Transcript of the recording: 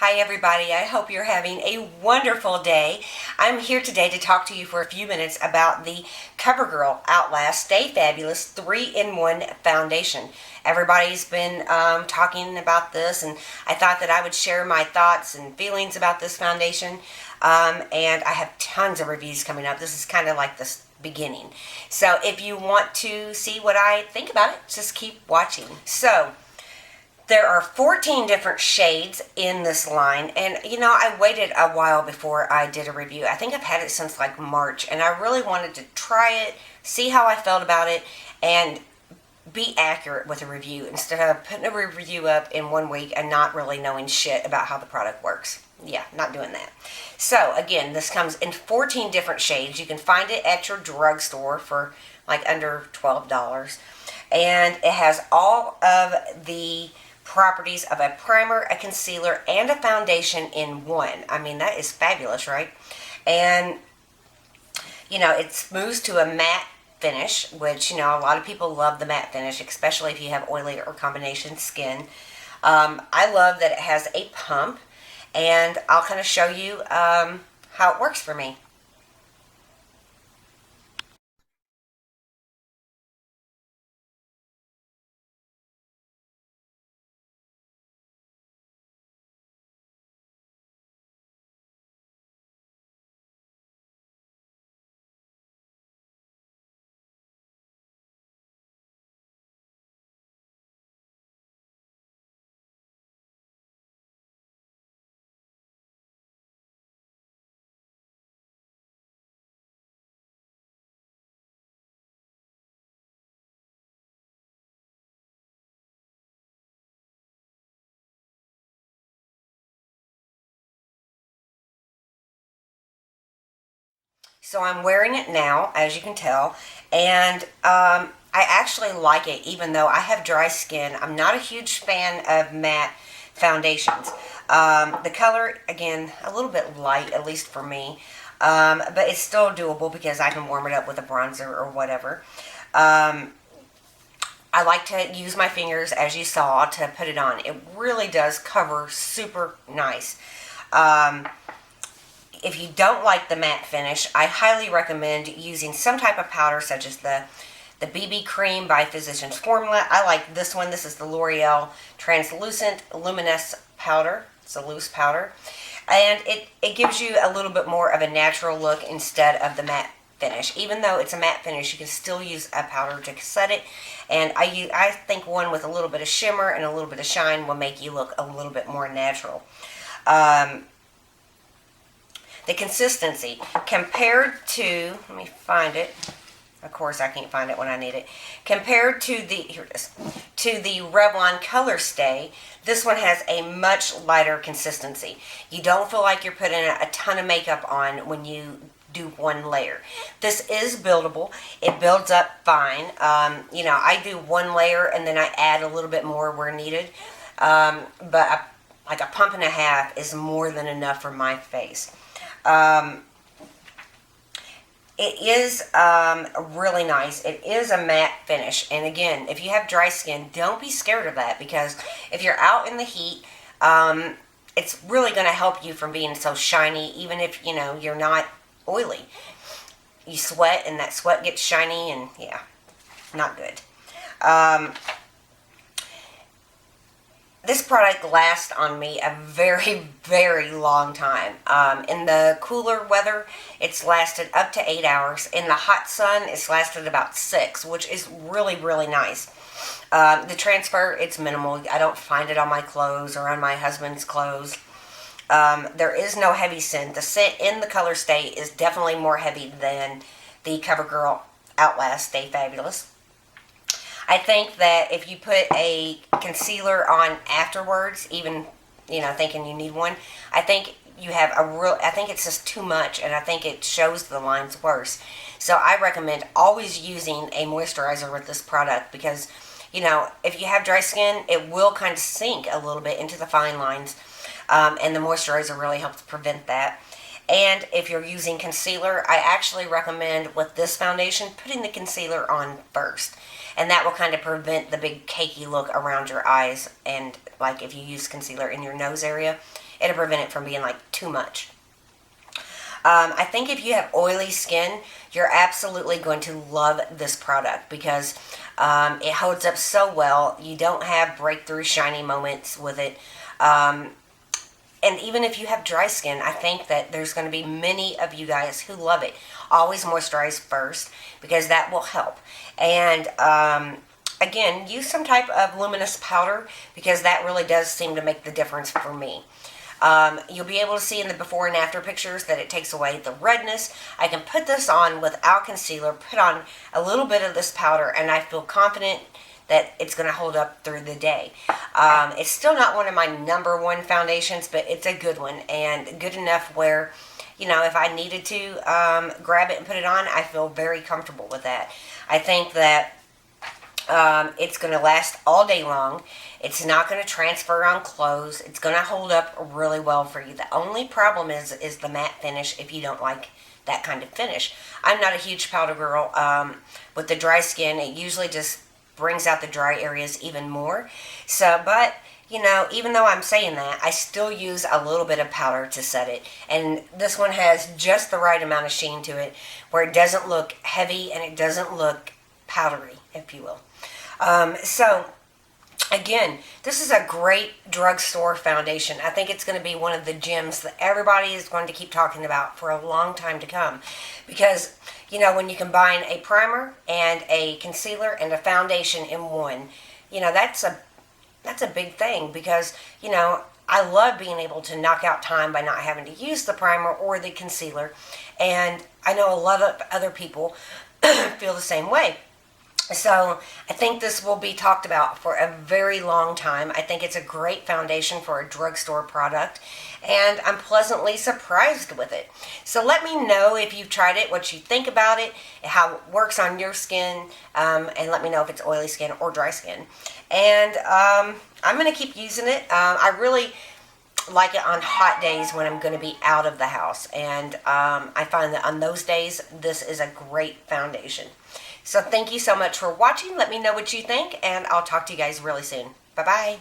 Hi everybody, I hope you're having a wonderful day. I'm here today to talk to you for a few minutes about the CoverGirl Outlast Stay Fabulous 3-in-1 Foundation. Everybody's been talking about this, and I thought that I would share my thoughts and feelings about this foundation. And I have tons of reviews coming up. This is kind of like the beginning. So if you want to see what I think about it, just keep watching. So there are 14 different shades in this line, and I waited a while before I did a review. I think I've had it since like March, and I really wanted to try it, see how I felt about it, and be accurate with a review instead of putting a review up in 1 week and not really knowing shit about how the product works. Yeah, not doing that. So again, this comes in 14 different shades. You can find it at your drugstore for like under $12, and it has all of the properties of a primer, a concealer, and a foundation in one. I mean, that is fabulous, right? And it smooths to a matte finish, which a lot of people love the matte finish, especially if you have oily or combination skin. I love that it has a pump, and I'll kind of show you how it works for me. So I'm wearing it now, as you can tell, and I actually like it, even though I have dry skin. I'm not a huge fan of matte foundations. The color, again, a little bit light, at least for me, but it's still doable because I can warm it up with a bronzer or whatever. I like to use my fingers, as you saw, to put it on. It really does cover super nice. If you don't like the matte finish, I highly recommend using some type of powder, such as the BB Cream by Physicians Formula. I like this one. This is the L'Oreal Translucent Luminous Powder. It's a loose powder. And it gives you a little bit more of a natural look instead of the matte finish. Even though it's a matte finish, you can still use a powder to set it. And I think one with a little bit of shimmer and a little bit of shine will make you look a little bit more natural. The consistency compared to, let me find it. Of course, I can't find it when I need it. Compared to here it is, to the Revlon Color Stay, this one has a much lighter consistency. You don't feel like you're putting a ton of makeup on when you do one layer. This is buildable. It builds up fine. I do one layer and then I add a little bit more where needed. But like a pump and a half is more than enough for my face. It is really nice. It is a matte finish. And again, if you have dry skin, don't be scared of that, because if you're out in the heat, it's really going to help you from being so shiny, even if, you're not oily. You sweat and that sweat gets shiny, and yeah, not good. This product lasts on me a very, very long time. In the cooler weather, it's lasted up to 8 hours. In the hot sun, it's lasted about 6, which is really, really nice. The transfer, it's minimal. I don't find it on my clothes or on my husband's clothes. There is no heavy scent. The scent in the Color Stay is definitely more heavy than the CoverGirl Outlast Stay Fabulous. I think that if you put a concealer on afterwards, even, thinking you need one, I think I think it's just too much, and I think it shows the lines worse. So I recommend always using a moisturizer with this product, because, if you have dry skin, it will kind of sink a little bit into the fine lines, and the moisturizer really helps prevent that. And if you're using concealer, I actually recommend with this foundation putting the concealer on first. And that will kind of prevent the big cakey look around your eyes. And like if you use concealer in your nose area, it'll prevent it from being like too much. I think if you have oily skin, you're absolutely going to love this product because it holds up so well. You don't have breakthrough shiny moments with it. And even if you have dry skin, I think that there's going to be many of you guys who love it. Always moisturize first because that will help. And again, use some type of luminous powder because that really does seem to make the difference for me. You'll be able to see in the before and after pictures that it takes away the redness. I can put this on without concealer, put on a little bit of this powder, and I feel confident that it's going to hold up through the day. It's still not one of my #1 foundations, but it's a good one and good enough where, you know, if I needed to grab it and put it on, I feel very comfortable with that. I think that it's going to last all day long. It's not going to transfer on clothes. It's going to hold up really well for you. The only problem is the matte finish if you don't like that kind of finish. I'm not a huge powder girl. With the dry skin, it usually just brings out the dry areas even more. So, but, you know, even though I'm saying that, I still use a little bit of powder to set it. And this one has just the right amount of sheen to it where it doesn't look heavy and it doesn't look powdery, if you will. So, again, this is a great drugstore foundation. I think it's going to be one of the gems that everybody is going to keep talking about for a long time to come. Because, you know, when you combine a primer and a concealer and a foundation in one, you know, that's a big thing because, you know, I love being able to knock out time by not having to use the primer or the concealer. And I know a lot of other people feel the same way. So I think this will be talked about for a very long time. I think it's a great foundation for a drugstore product, and I'm pleasantly surprised with it. So let me know if you've tried it, what you think about it, how it works on your skin, and let me know if it's oily skin or dry skin. And I'm going to keep using it. I really like it on hot days when I'm going to be out of the house, and I find that on those days, this is a great foundation. So thank you so much for watching. Let me know what you think, and I'll talk to you guys really soon. Bye-bye.